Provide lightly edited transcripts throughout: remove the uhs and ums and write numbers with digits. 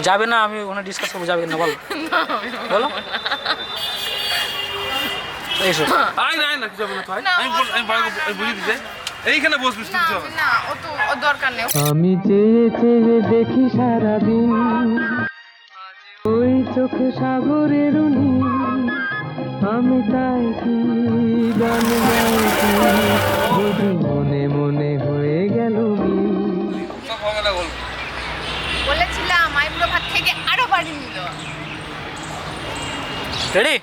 যাবে না, আমি ওখানে ডিসকাস করবো, যাবে না বলো বলো এইসব না কিছু হবে না ভাই, আমি বুঝিয়ে দিতে এইখানে বসবি কিছু হবে না, ও তো ও দরকার নেই। আমি চেয়ে চেয়ে দেখি সারাদিন ওই চোখে সাগরের আমি তাই কি গান গাইছি বুঝি মনে মনে হয়ে গেল সব হবে না বলবো। বলেছিলাম আইবুড়ো ভাত থেকে আরো বাড়ি নিল। রেডি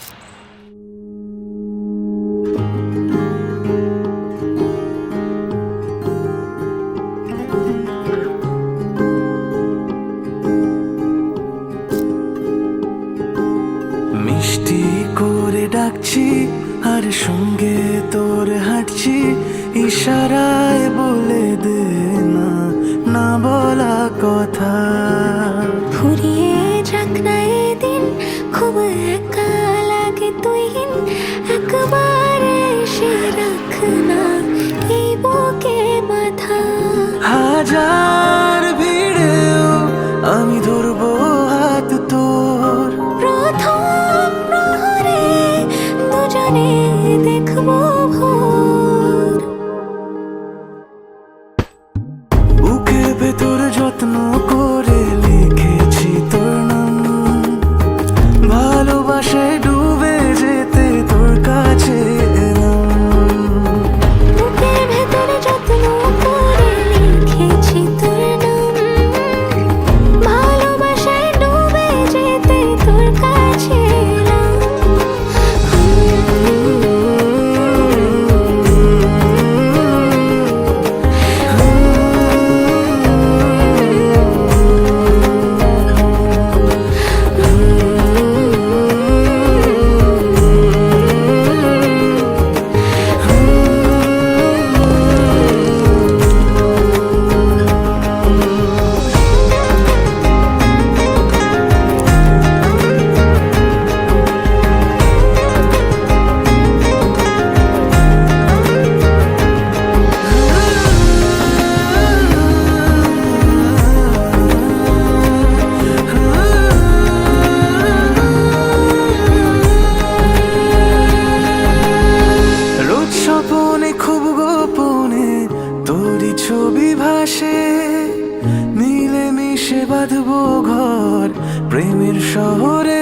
মিষ্টি করে ডাকছি আর সঙ্গে তোর হাঁটছি ইশারায় বলে দে না না বলা কথা ফুরিয়ে যাক না এদিন খুব একা লাগে তুই একবার এসে রাখ না এই বুকে মাথা হাজার ভিড়েও আমি ধরবো হাত তোর প্রথম প্রহরে দুজনে দেখবো ভোর বুকের ভেতর যত্ন করে লিখেছি তোর নাম ভালোবাসায় ডুবে যেতে তোর কাছে এলাম বুকের ভেতরে যত্ন করে লিখেছি তোর নাম ভালোবাসায় ডুবে যেতে তোর কাছে এলাম রোজ স্বপনে খুব গোপনে তোরই ছবি ভাসে মিলে মিশে বাঁধবো ঘর প্রেমের শহরে